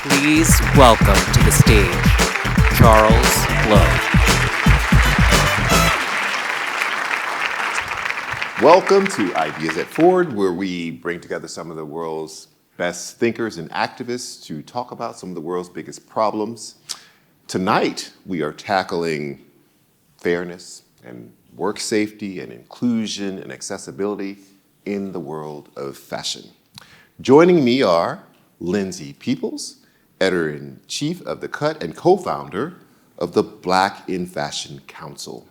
Please welcome to the stage, Charles Lowe. Welcome to Ideas at Ford, where we bring together some of the world's best thinkers and activists to talk about some of the world's biggest problems. Tonight, we are tackling fairness and work safety and inclusion and accessibility in the world of fashion. Joining me are Lindsay Peoples, Editor-in-Chief of The Cut and co-founder of the Black in Fashion Council.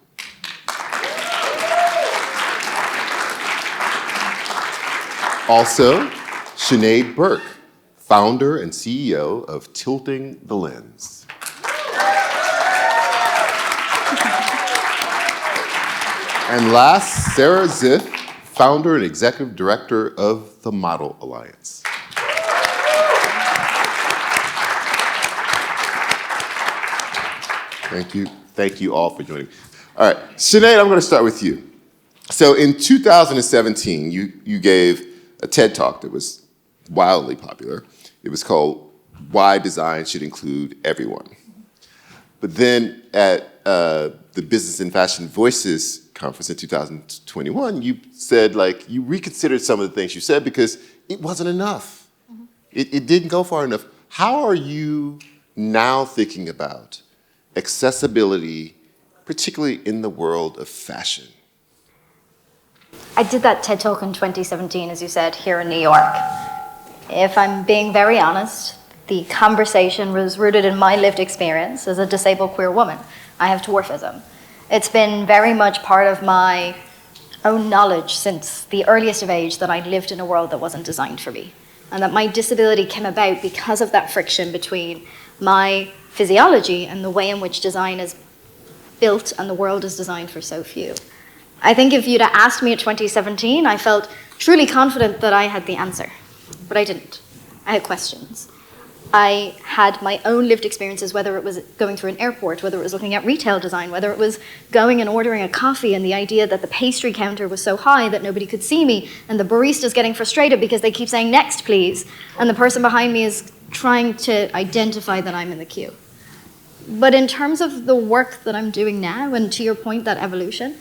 Also, Sinead Burke, founder and CEO of Tilting the Lens. And last, Sarah Ziff, founder and executive director of the Model Alliance. Thank you all for joining. All right, Sinead, I'm gonna start with you. So in 2017, you gave a TED Talk that was wildly popular. It was called Why Design Should Include Everyone. But then at the Business and Fashion Voices conference in 2021, you said, you reconsidered some of the things you said because it wasn't enough. Mm-hmm. It didn't go far enough. How are you now thinking about accessibility, particularly in the world of fashion? I did that TED Talk in 2017, as you said, here in New York. If I'm being very honest, the conversation was rooted in my lived experience as a disabled queer woman. I have dwarfism. It's been very much part of my own knowledge since the earliest of age that I lived in a world that wasn't designed for me, and that my disability came about because of that friction between my physiology and the way in which design is built and the world is designed for so few. I think if you'd have asked me in 2017, I felt truly confident that I had the answer, but I didn't. I had questions. I had my own lived experiences, whether it was going through an airport, whether it was looking at retail design, whether it was going and ordering a coffee and the idea that the pastry counter was so high that nobody could see me and the barista's getting frustrated because they keep saying, "Next, please," and the person behind me is trying to identify that I'm in the queue. But in terms of the work that I'm doing now, and to your point, that evolution,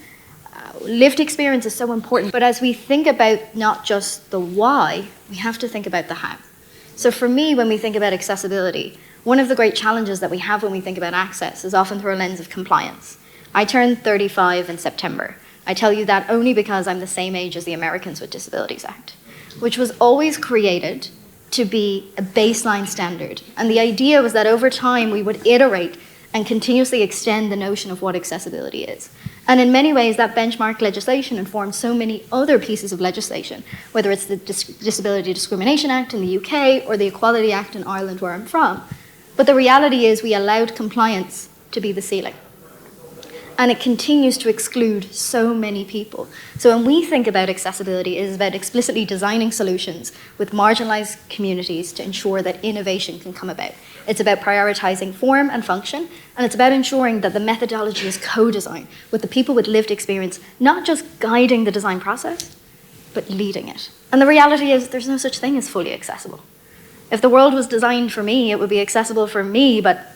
lived experience is so important. But as we think about not just the why, we have to think about the how. So for me, when we think about accessibility, one of the great challenges that we have when we think about access is often through a lens of compliance. I turned 35 in September. I tell you that only because I'm the same age as the Americans with Disabilities Act, which was always created to be a baseline standard. And the idea was that over time we would iterate and continuously extend the notion of what accessibility is. And in many ways, that benchmark legislation informed so many other pieces of legislation, whether it's the Disability Discrimination Act in the UK or the Equality Act in Ireland, where I'm from. But the reality is we allowed compliance to be the ceiling. And it continues to exclude so many people. So when we think about accessibility, it is about explicitly designing solutions with marginalized communities to ensure that innovation can come about. It's about prioritizing form and function, and it's about ensuring that the methodology is co-designed with the people with lived experience, not just guiding the design process, but leading it. And the reality is there's no such thing as fully accessible. If the world was designed for me, it would be accessible for me, but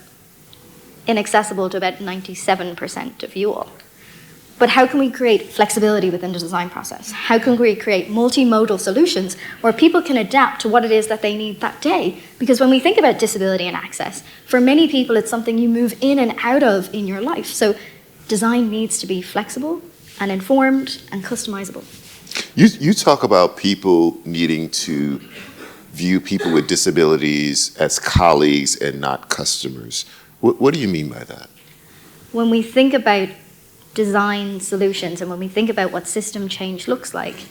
inaccessible to about 97% of you all. But how can we create flexibility within the design process? How can we create multimodal solutions where people can adapt to what it is that they need that day? Because when we think about disability and access, for many people it's something you move in and out of in your life. So design needs to be flexible and informed and customizable. You talk about people needing to view people with disabilities as colleagues and not customers. What do you mean by that? When we think about design solutions and when we think about what system change looks like,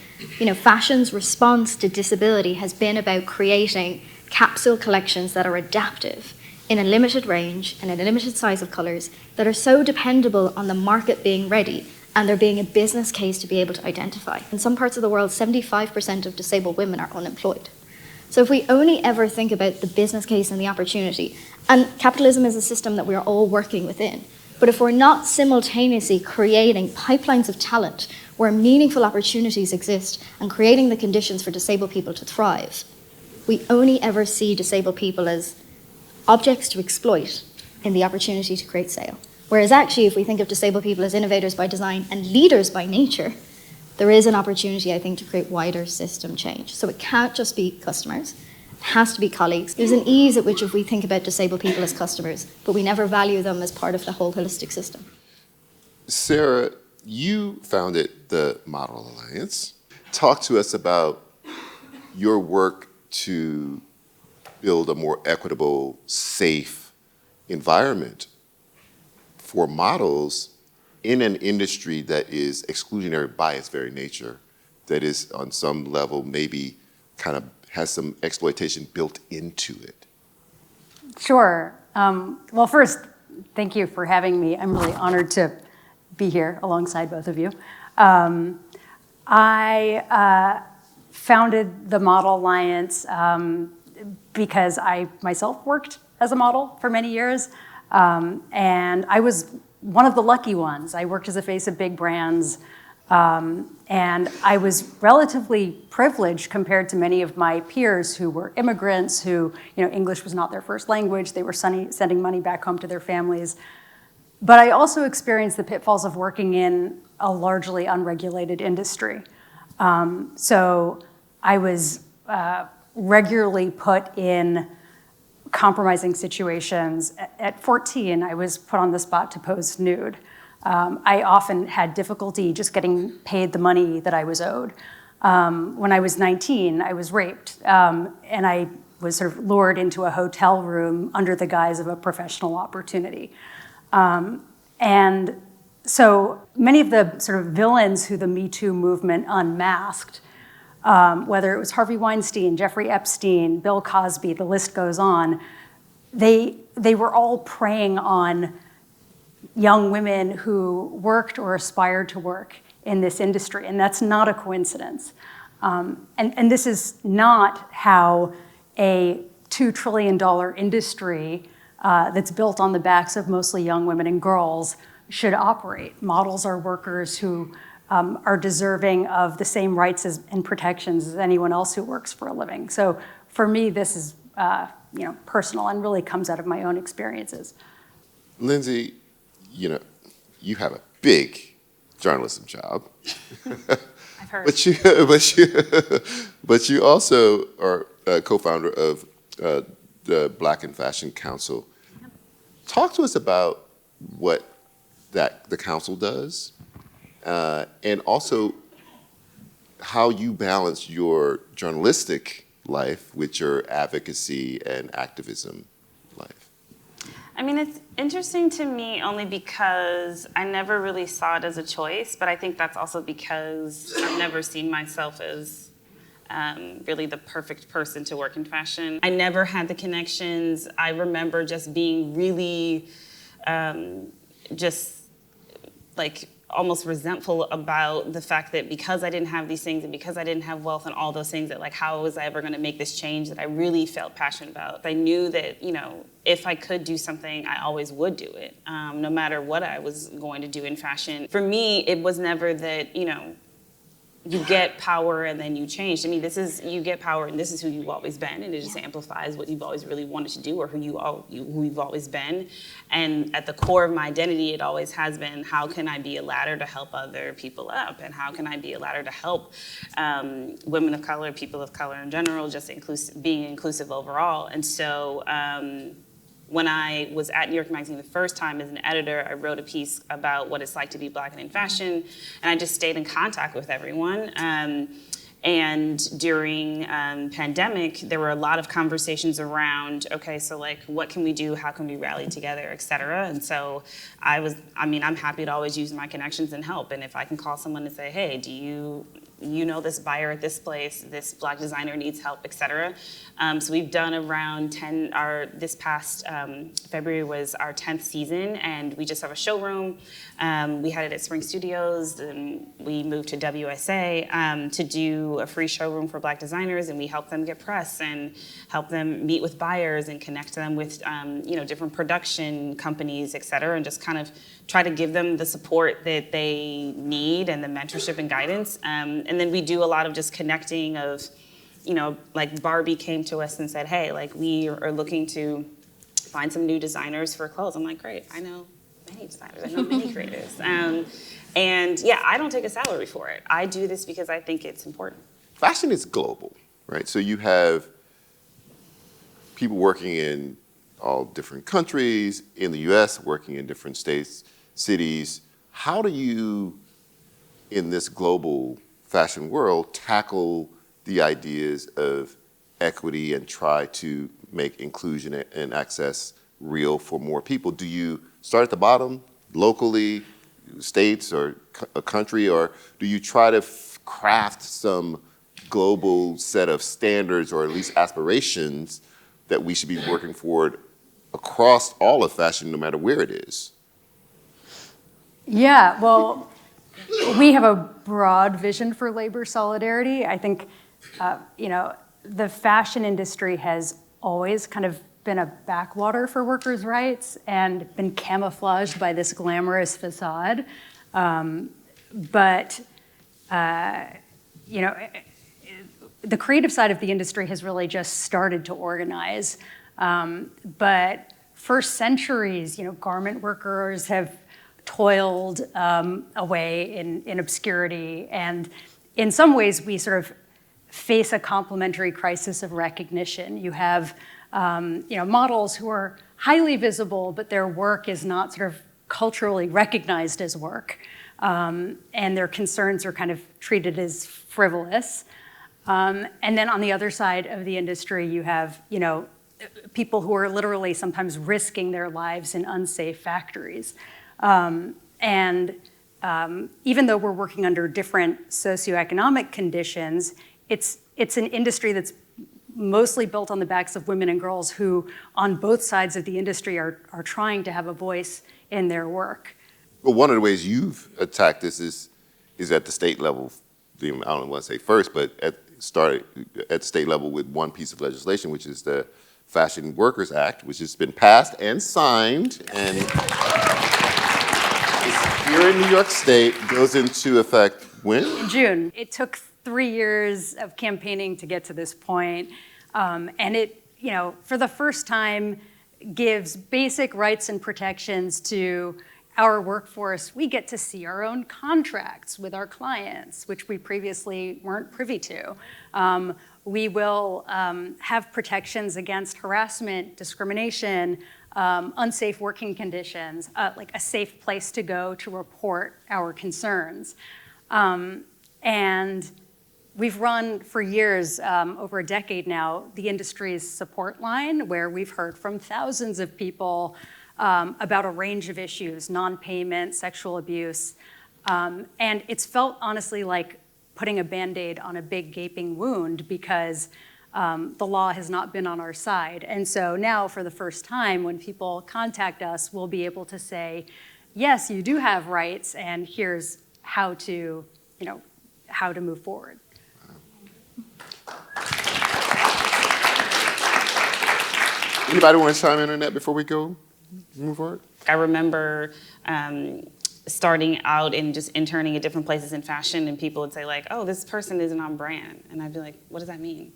fashion's response to disability has been about creating capsule collections that are adaptive in a limited range and in a limited size of colors that are so dependable on the market being ready and there being a business case to be able to identify. In some parts of the world, 75% of disabled women are unemployed. So if we only ever think about the business case and the opportunity, and capitalism is a system that we are all working within, but if we're not simultaneously creating pipelines of talent where meaningful opportunities exist and creating the conditions for disabled people to thrive, we only ever see disabled people as objects to exploit in the opportunity to create sale. Whereas actually, if we think of disabled people as innovators by design and leaders by nature, there is an opportunity, I think, to create wider system change. So it can't just be customers, it has to be colleagues. There's an ease at which if we think about disabled people as customers, but we never value them as part of the whole holistic system. Sarah, you founded the Model Alliance. Talk to us about your work to build a more equitable, safe environment for models in an industry that is exclusionary by its very nature, that is on some level maybe kind of has some exploitation built into it. Sure. Well, first, thank you for having me. I'm really honored to be here alongside both of you. I founded the Model Alliance because I myself worked as a model for many years. And I was one of the lucky ones. I worked as a face of big brands, and I was relatively privileged compared to many of my peers who were immigrants, who, English was not their first language. They were sending money back home to their families. But I also experienced the pitfalls of working in a largely unregulated industry. So I was regularly put in compromising situations. At 14, I was put on the spot to pose nude. I often had difficulty just getting paid the money that I was owed. When I was 19, I was raped, and I was sort of lured into a hotel room under the guise of a professional opportunity. And so many of the sort of villains who the Me Too movement unmasked, whether it was Harvey Weinstein, Jeffrey Epstein, Bill Cosby, the list goes on, they were all preying on young women who worked or aspired to work in this industry, and that's not a coincidence. And this is not how a $2 trillion industry that's built on the backs of mostly young women and girls should operate. Models are workers who are deserving of the same rights and protections as anyone else who works for a living. So for me, this is personal and really comes out of my own experiences. Lindsay, you have a big journalism job. I've heard. But you also are a co-founder of the Black in Fashion Council. Yep. Talk to us about what the council does, and also how you balance your journalistic life with your advocacy and activism life. I mean, it's interesting to me only because I never really saw it as a choice, but I think that's also because I've never seen myself as really the perfect person to work in fashion. I never had the connections. I remember just being really just like almost resentful about the fact that because I didn't have these things and because I didn't have wealth and all those things, that like how was I ever going to make this change that I really felt passionate about. I knew that if I could do something, I always would do it, no matter what I was going to do in fashion. For me, it was never that you get power and then you change. I mean, you get power and this is who you've always been, and it just amplifies what you've always really wanted to do or who you've always been. And at the core of my identity, it always has been, how can I be a ladder to help other people up? And how can I be a ladder to help women of color, people of color in general, just being inclusive overall. And so when I was at New York Magazine the first time as an editor, I wrote a piece about what it's like to be Black and in fashion, and I just stayed in contact with everyone. And during pandemic, there were a lot of conversations around, okay, so like, what can we do? How can we rally together, et cetera? And so I'm happy to always use my connections and help. And if I can call someone and say, hey, do you this buyer at this place, this Black designer needs help, et cetera. So we've done around 10, this past February was our 10th season, and we just have a showroom. We had it at Spring Studios, and we moved to WSA to do a free showroom for Black designers, and we help them get press and help them meet with buyers and connect them with different production companies, et cetera, and just kind of try to give them the support that they need and the mentorship and guidance. And then we do a lot of just connecting of, like Barbie came to us and said, hey, like we are looking to find some new designers for clothes. I'm like, great, I know many designers, I know many creatives. And yeah, I don't take a salary for it. I do this because I think it's important. Fashion is global, right? So you have people working in all different countries, in the US, working in different states, cities. How do you, in this global fashion world, tackle the ideas of equity and try to make inclusion and access real for more people? Do you start at the bottom, locally, states or a country, or do you try to craft some global set of standards or at least aspirations that we should be working forward across all of fashion, no matter where it is? Yeah, well, we have a broad vision for labor solidarity. I think, the fashion industry has always kind of been a backwater for workers' rights and been camouflaged by this glamorous facade. But the creative side of the industry has really just started to organize. But for centuries, garment workers have toiled away in obscurity. And in some ways, we sort of face a complementary crisis of recognition. You have models who are highly visible, but their work is not sort of culturally recognized as work. And their concerns are kind of treated as frivolous. And then on the other side of the industry, you have, people who are literally sometimes risking their lives in unsafe factories. Even though we're working under different socioeconomic conditions, it's an industry that's mostly built on the backs of women and girls who, on both sides of the industry, are trying to have a voice in their work. Well, one of the ways you've attacked this is at the state level. I don't want to say first, but started at the state level with one piece of legislation, which is the Fashion Workers Act, which has been passed and signed, and it's here in New York State, goes into effect when? In June. It took 3 years of campaigning to get to this point, and it, for the first time, gives basic rights and protections to our workforce. We get to see our own contracts with our clients, which we previously weren't privy to. We will have protections against harassment, discrimination, unsafe working conditions, like a safe place to go to report our concerns. And we've run for years, over a decade now, the industry's support line, where we've heard from thousands of people about a range of issues, non-payment, sexual abuse. And it's felt honestly like putting a Band-Aid on a big gaping wound because the law has not been on our side. And so now for the first time, when people contact us, we'll be able to say, yes, you do have rights, and here's how to move forward. Anybody want to chime in on that before we move forward? I remember starting out and just interning at different places in fashion, and people would say like, oh, this person isn't on brand. And I'd be like, what does that mean?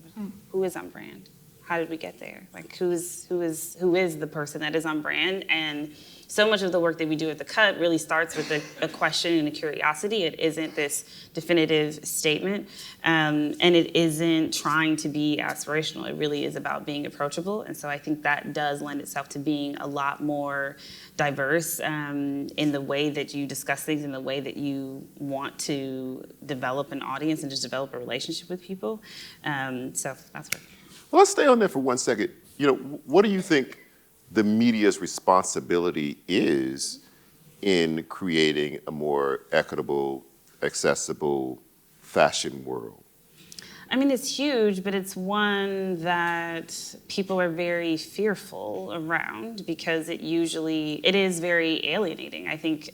Who is on brand? How did we get there? Like, who is the person that is on brand? And so much of the work that we do at The Cut really starts with a question and a curiosity. It isn't this definitive statement, and it isn't trying to be aspirational. It really is about being approachable. And so I think that does lend itself to being a lot more diverse in the way that you discuss things, in the way that you want to develop an audience and just develop a relationship with people. So that's what. Well, let's stay on there for 1 second. What do you think the media's responsibility is in creating a more equitable, accessible fashion world? I mean, it's huge, but it's one that people are very fearful around because it is very alienating. I think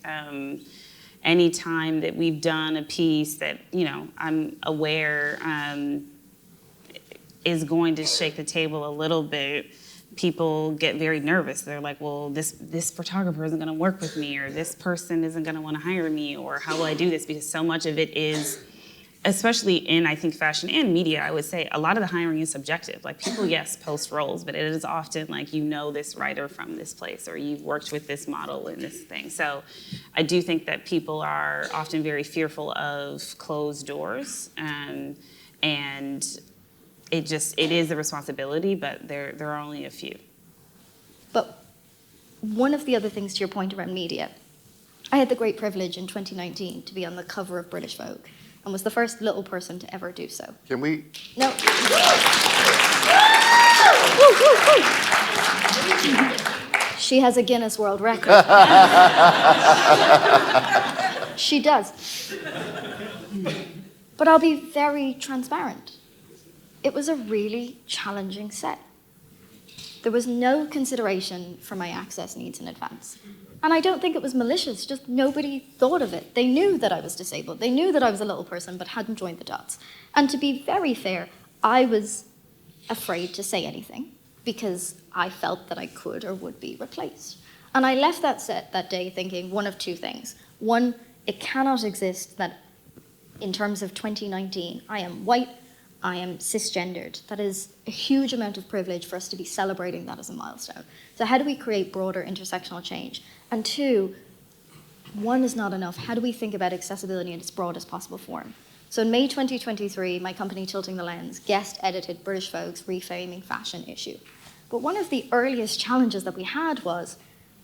any time that we've done a piece that, I'm aware is going to shake the table a little bit, people get very nervous. They're like, well, this photographer isn't going to work with me, or this person isn't going to want to hire me, or how will I do this? Because so much of it is especially in, I think, fashion and media, I would say a lot of the hiring is subjective. Like people, yes, post roles, but it is often like, you know this writer from this place, or you've worked with this model in this thing. So I do think that people are often very fearful of closed doors, and it is a responsibility, but there are only a few. But one of the other things to your point around media, I had the great privilege in 2019 to be on the cover of British Vogue, and was the first little person to ever do so. Can we? No. She has a Guinness World Record. She does. But I'll be very transparent. It was a really challenging set. There was no consideration for my access needs in advance. And I don't think it was malicious, just nobody thought of it. They knew that I was disabled. They knew that I was a little person, but hadn't joined the dots. And to be very fair, I was afraid to say anything because I felt that I could or would be replaced. And I left that set that day thinking one of two things. One, it cannot exist that in terms of 2019, I am white, I am cisgendered. That is a huge amount of privilege for us to be celebrating that as a milestone. So how do we create broader intersectional change? And two, one is not enough. How do we think about accessibility in its broadest possible form? So in May 2023, my company Tilting the Lens guest edited British Vogue's Reframing Fashion issue. But one of the earliest challenges that we had was,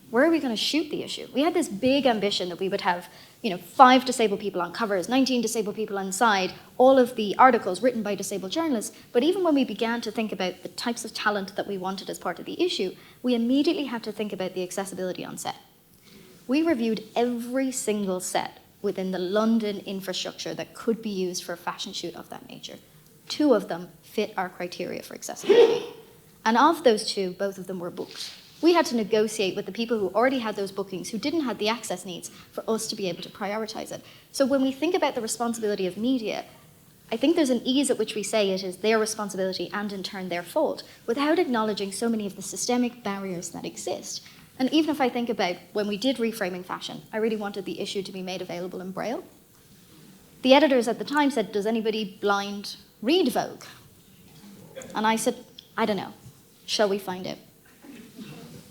where are we going to shoot the issue? We had this big ambition that we would have 5 disabled people on covers, 19 disabled people on side, all of the articles written by disabled journalists. But even when we began to think about the types of talent that we wanted as part of the issue, we immediately had to think about the accessibility on set. We reviewed every single set within the London infrastructure that could be used for a fashion shoot of that nature. 2 of them fit our criteria for accessibility. And of those 2, both of them were booked. We had to negotiate with the people who already had those bookings, who didn't have the access needs, for us to be able to prioritize it. So when we think about the responsibility of media, I think there's an ease at which we say it is their responsibility and in turn their fault, without acknowledging so many of the systemic barriers that exist. And even if I think about when we did Reframing Fashion, I really wanted the issue to be made available in Braille. The editors at the time said, does anybody blind read Vogue? And I said, I don't know. Shall we find out?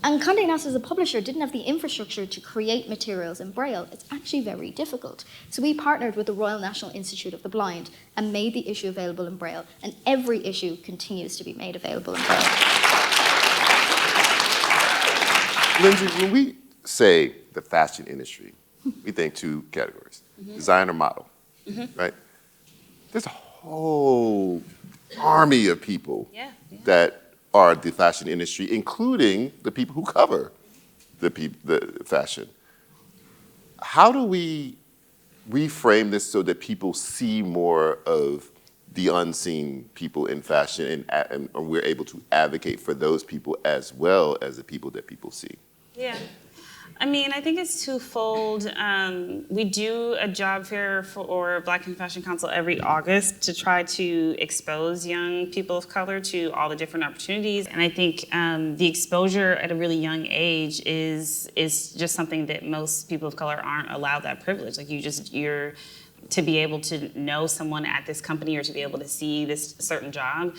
And Condé Nast as a publisher didn't have the infrastructure to create materials in Braille. It's actually very difficult. So we partnered with the Royal National Institute of the Blind and made the issue available in Braille. And every issue continues to be made available in Braille. Lindsay, when we say the fashion industry, we think 2 categories, designer, model, right? There's a whole army of people that are the fashion industry, including the people who cover the fashion. How do we reframe this so that people see more of the unseen people in fashion, and we're able to advocate for those people as well as the people that people see? Yeah. I mean, I think it's twofold. We do a job fair for Black in Fashion Council every August to try to expose young people of color to all the different opportunities. And I think the exposure at a really young age is just something that most people of color aren't allowed that privilege. Like you're to be able to know someone at this company or to be able to see this certain job.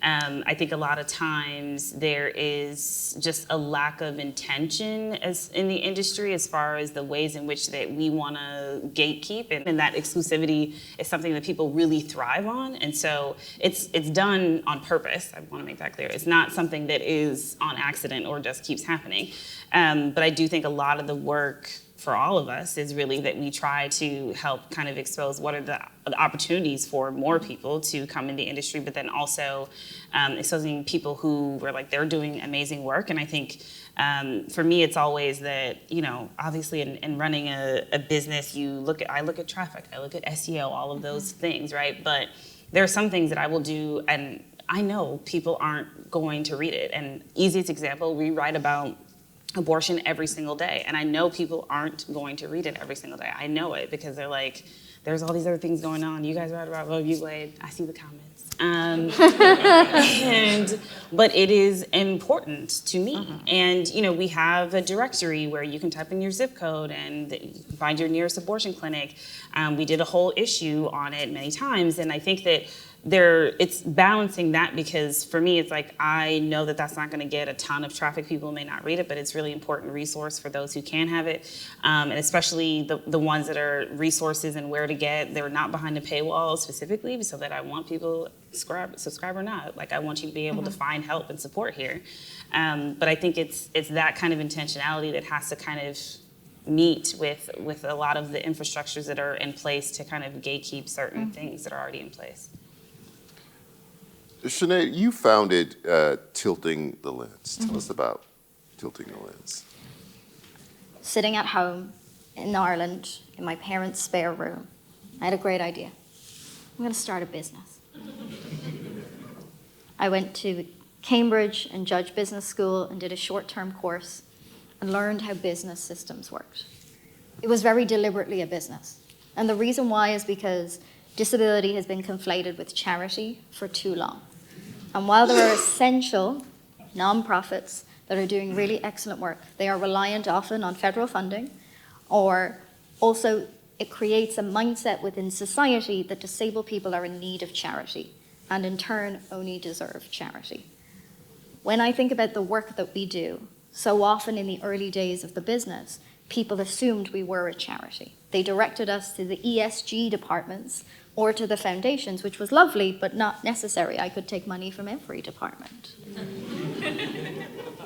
I think a lot of times there is just a lack of intention in the industry as far as the ways in which that we want to gatekeep, and that exclusivity is something that people really thrive on. And so it's done on purpose. I want to make that clear. It's not something that is on accident or just keeps happening. But I do think a lot of the work for all of us is really that we try to help kind of expose what are the opportunities for more people to come in the industry, but then also exposing people who were like, they're doing amazing work. And I think for me, it's always that, obviously in running a business, I look at traffic, I look at SEO, all of those things, right? But there are some things that I will do, and I know people aren't going to read it. And easiest example, we write about abortion every single day. And I know people aren't going to read it every single day. I know it because they're like, there's all these other things going on. You guys are right about Roe v. Wade. I see the comments. But it is important to me. And, we have a directory where you can type in your zip code and find your nearest abortion clinic. We did a whole issue on it many times. And I think that it's balancing that, because for me, it's like, I know that that's not going to get a ton of traffic. People may not read it, but it's really important resource for those who can have it. And especially the ones that are resources and where to get, they're not behind a paywall specifically, so that I want people, subscribe or not, like I want you to be able to find help and support here. But I think it's that kind of intentionality that has to kind of meet with a lot of the infrastructures that are in place to kind of gatekeep certain things that are already in place. Sinead, you founded Tilting the Lens. Tell us about Tilting the Lens. Sitting at home in Ireland in my parents' spare room, I had a great idea. I'm going to start a business. I went to Cambridge and Judge Business School and did a short-term course and learned how business systems worked. It was very deliberately a business. And the reason why is because disability has been conflated with charity for too long. And while there are essential nonprofits that are doing really excellent work, they are reliant often on federal funding, or also it creates a mindset within society that disabled people are in need of charity, and in turn only deserve charity. When I think about the work that we do, so often in the early days of the business, people assumed we were a charity. They directed us to the ESG departments or to the foundations, which was lovely, but not necessary. I could take money from every department.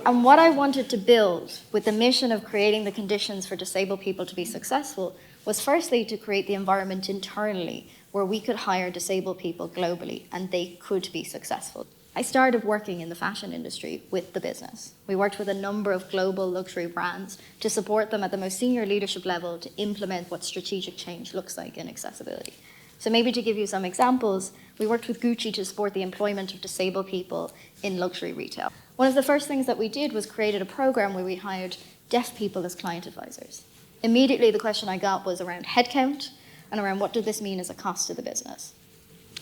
And what I wanted to build with the mission of creating the conditions for disabled people to be successful was firstly to create the environment internally where we could hire disabled people globally and they could be successful. I started working in the fashion industry with the business. We worked with a number of global luxury brands to support them at the most senior leadership level to implement what strategic change looks like in accessibility. So maybe to give you some examples, we worked with Gucci to support the employment of disabled people in luxury retail. One of the first things that we did was created a program where we hired deaf people as client advisors. Immediately the question I got was around headcount and around what did this mean as a cost to the business.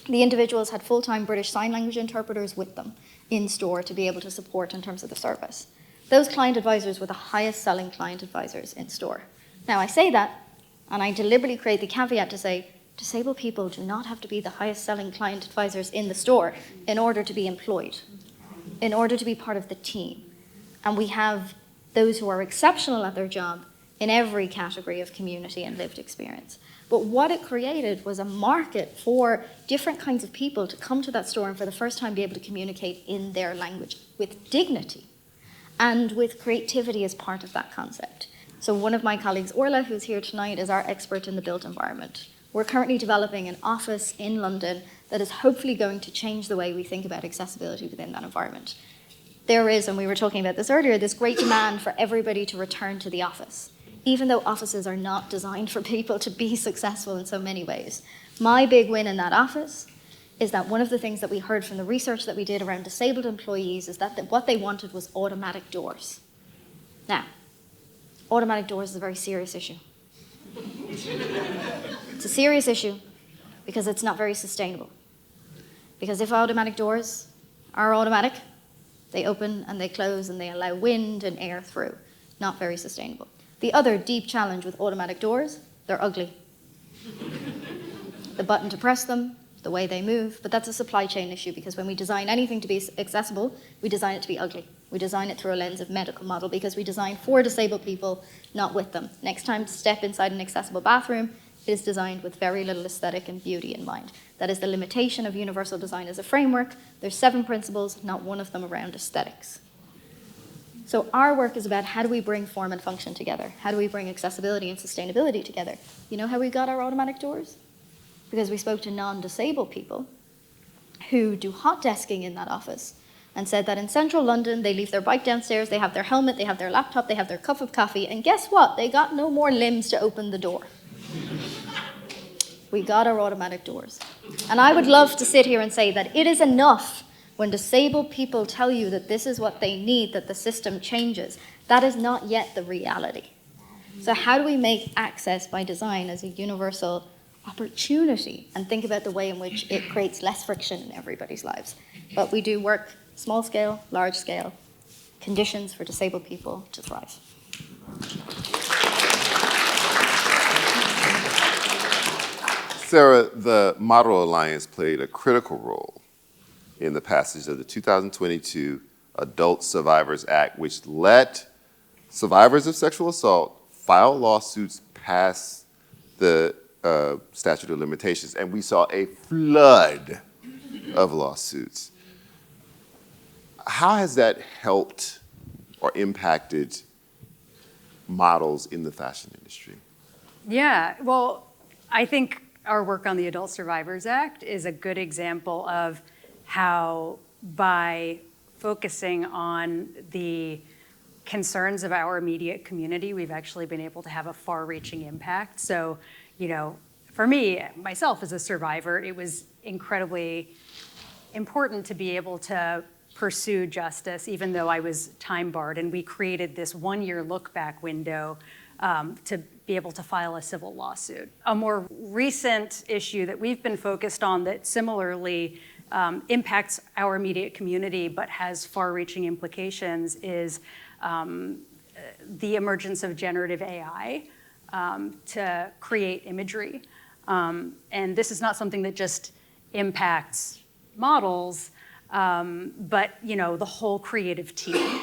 The individuals had full-time British Sign Language interpreters with them in store to be able to support in terms of the service. Those client advisors were the highest selling client advisors in store. Now I say that, and I deliberately create the caveat to say, disabled people do not have to be the highest selling client advisors in the store in order to be employed, in order to be part of the team. And we have those who are exceptional at their job in every category of community and lived experience. But what it created was a market for different kinds of people to come to that store and for the first time be able to communicate in their language with dignity and with creativity as part of that concept. So one of my colleagues, Orla, who's here tonight, is our expert in the built environment. We're currently developing an office in London that is hopefully going to change the way we think about accessibility within that environment. There is, and we were talking about this earlier, this great demand for everybody to return to the office, even though offices are not designed for people to be successful in so many ways. My big win in that office is that one of the things that we heard from the research that we did around disabled employees is that what they wanted was automatic doors. Now, automatic doors is a very serious issue. It's a serious issue because it's not very sustainable. Because if automatic doors are automatic, they open and they close and they allow wind and air through. Not very sustainable. The other deep challenge with automatic doors, they're ugly. The button to press them, the way they move, but that's a supply chain issue because when we design anything to be accessible, we design it to be ugly. We design it through a lens of medical model because we design for disabled people, not with them. Next time to step inside an accessible bathroom, it is designed with very little aesthetic and beauty in mind. That is the limitation of universal design as a framework. There's 7 principles, not one of them around aesthetics. So our work is about how do we bring form and function together? How do we bring accessibility and sustainability together? You know how we got our automatic doors? Because we spoke to non-disabled people who do hot desking in that office and said that in central London, they leave their bike downstairs, they have their helmet, they have their laptop, they have their cup of coffee, and guess what? They got no more limbs to open the door. We got our automatic doors. And I would love to sit here and say that it is enough when disabled people tell you that this is what they need, that the system changes. That is not yet the reality. So how do we make access by design as a universal opportunity and think about the way in which it creates less friction in everybody's lives. But we do work small scale, large scale, conditions for disabled people to thrive. Sarah, the Model Alliance played a critical role in the passage of the 2022 Adult Survivors Act, which let survivors of sexual assault file lawsuits past the statute of limitations. And we saw a flood of lawsuits. How has that helped or impacted models in the fashion industry? Yeah, well, I think our work on the Adult Survivors Act is a good example of how, by focusing on the concerns of our immediate community, we've actually been able to have a far-reaching impact. So, you know, for me, myself as a survivor, it was incredibly important to be able to pursue justice, even though I was time barred. And we created this one-year look-back window to be able to file a civil lawsuit. A more recent issue that we've been focused on that similarly impacts our immediate community but has far-reaching implications is the emergence of generative AI to create imagery. And this is not something that just impacts models, but you know, the whole creative team.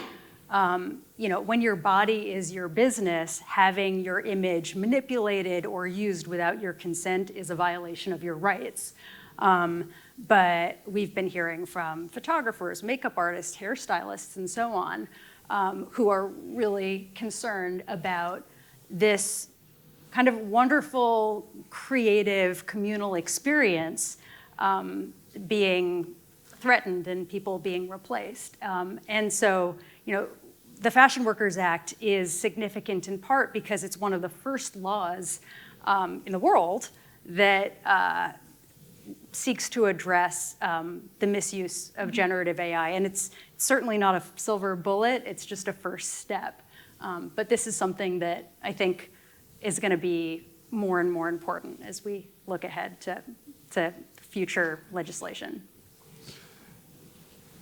You know, when your body is your business, having your image manipulated or used without your consent is a violation of your rights. But we've been hearing from photographers, makeup artists, hairstylists, and so on, who are really concerned about this kind of wonderful, creative, communal experience being threatened and people being replaced. And so, you know, the Fashion Workers Act is significant in part because it's one of the first laws in the world that seeks to address the misuse of generative AI. And it's certainly not a silver bullet, it's just a first step. But this is something that I think is gonna be more and more important as we look ahead to future legislation.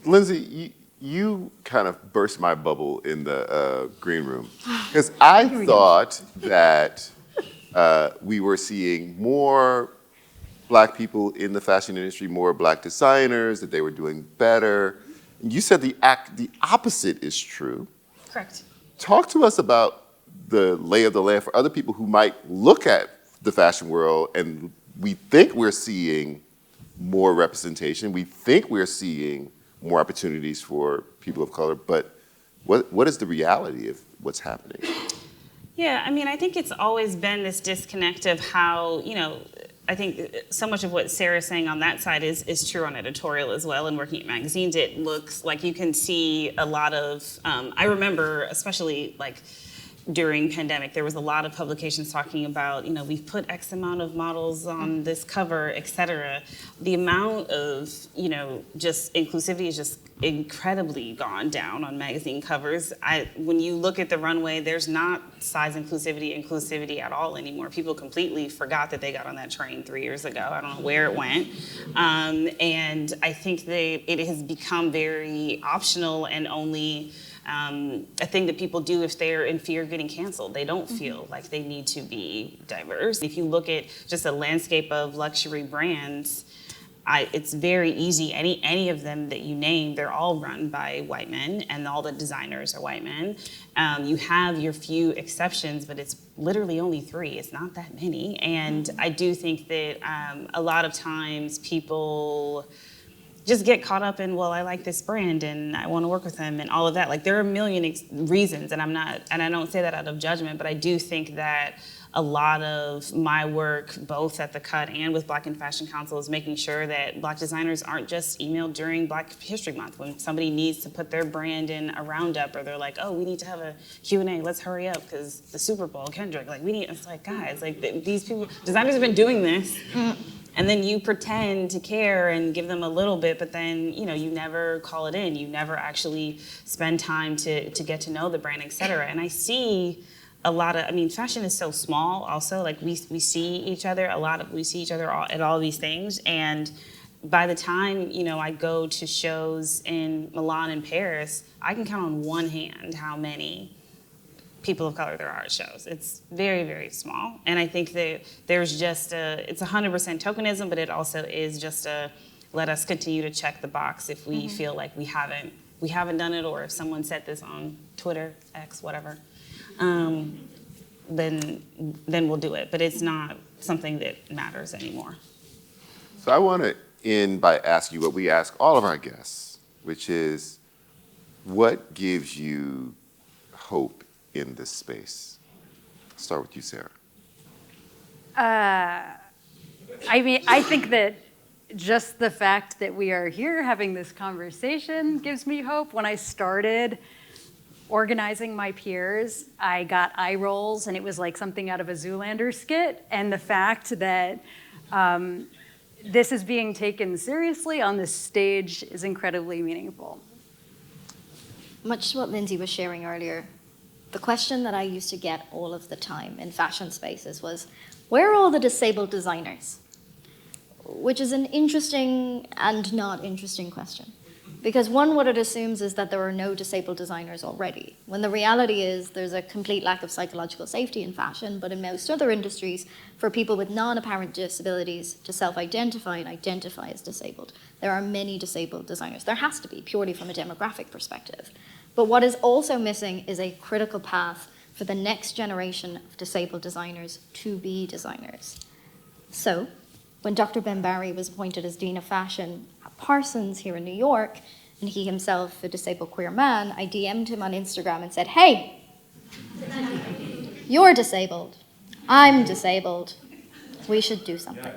Lindsay, you kind of burst my bubble in the green room, because I thought that we were seeing more Black people in the fashion industry, more Black designers, that they were doing better. You said the opposite is true. Correct. Talk to us about the lay of the land for other people who might look at the fashion world and we think we're seeing more representation, we think we're seeing more opportunities for people of color, but what is the reality of what's happening? Yeah, I mean, I think it's always been this disconnect of how, you know, I think so much of what Sarah's saying on that side is true on editorial as well. And working at magazines, it looks like you can see a lot of, I remember especially like during pandemic, there was a lot of publications talking about, you know, we've put X amount of models on this cover, et cetera. The amount of, you know, just inclusivity is just incredibly gone down on magazine covers. When you look at the runway, there's not size inclusivity at all anymore. People completely forgot that they got on that train 3 years ago. I don't know where it went. And I think that it has become very optional and only a thing that people do if they're in fear of getting canceled. They don't feel like they need to be diverse. If you look at just a landscape of luxury brands, it's very easy. Any of them that you name, they're all run by white men, and all the designers are white men. You have your few exceptions, but it's literally only 3. It's not that many. And I do think that a lot of times people just get caught up in, well, I like this brand and I want to work with them and all of that. Like, there are a million reasons, and I don't say that out of judgment, but I do think that a lot of my work, both at The Cut and with Black in Fashion Council, is making sure that Black designers aren't just emailed during Black History Month when somebody needs to put their brand in a roundup, or they're like, oh, we need to have a Q&A, let's hurry up because the Super Bowl, Kendrick, like it's like, guys, like these people, designers have been doing this. And then you pretend to care and give them a little bit, but then, you know, you never call it in. You never actually spend time to get to know the brand, et cetera. And I see a lot of, I mean, fashion is so small also, like we see each other we see each other at all these things, and by the time, you know, I go to shows in Milan and Paris, I can count on one hand how many people of color there are at shows. It's very, very small. And I think that there's just it's 100% tokenism, but it also is just let us continue to check the box if we feel like we haven't done it, or if someone said this on Twitter, X, whatever, then we'll do it. But it's not something that matters anymore. So I want to end by asking you what we ask all of our guests, which is, what gives you hope in this space? I'll start with you, Sarah. I mean, I think that just the fact that we are here having this conversation gives me hope. When I started organizing my peers, I got eye rolls, and it was like something out of a Zoolander skit. And the fact that this is being taken seriously on this stage is incredibly meaningful. Much to what Lindsay was sharing earlier, the question that I used to get all of the time in fashion spaces was, where are all the disabled designers? Which is an interesting and not interesting question. Because one, what it assumes is that there are no disabled designers already, when the reality is there's a complete lack of psychological safety in fashion, but in most other industries, for people with non-apparent disabilities to self-identify and identify as disabled, there are many disabled designers. There has to be, purely from a demographic perspective. But what is also missing is a critical path for the next generation of disabled designers to be designers. So, when Dr. Ben Barry was appointed as Dean of Fashion at Parsons here in New York, and he himself a disabled queer man, I DM'd him on Instagram and said, hey, you're disabled, I'm disabled, we should do something.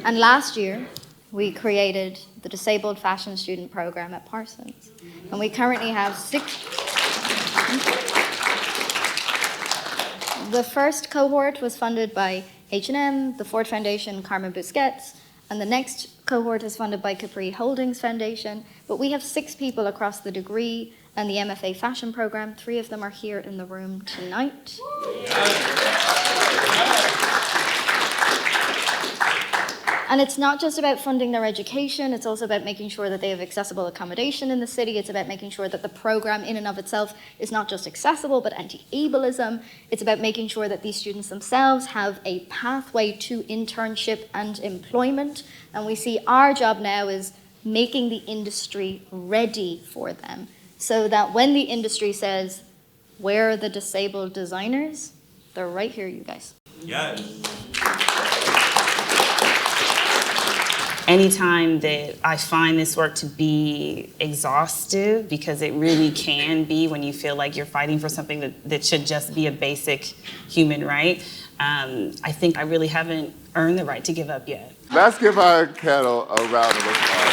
And last year, we created the Disabled Fashion Student Program at Parsons. And we currently have 6. The first cohort was funded by H&M, the Ford Foundation, Carmen Busquets, and the next cohort is funded by Capri Holdings Foundation. But we have 6 people across the degree and the MFA fashion program. 3 of them are here in the room tonight. And it's not just about funding their education, it's also about making sure that they have accessible accommodation in the city. It's about making sure that the program in and of itself is not just accessible, but anti-ableism. It's about making sure that these students themselves have a pathway to internship and employment. And we see our job now is making the industry ready for them, so that when the industry says, where are the disabled designers? They're right here, you guys. Yes. Anytime that I find this work to be exhaustive, because it really can be when you feel like you're fighting for something that should just be a basic human right, I think I really haven't earned the right to give up yet. Let's give our panel a round of applause.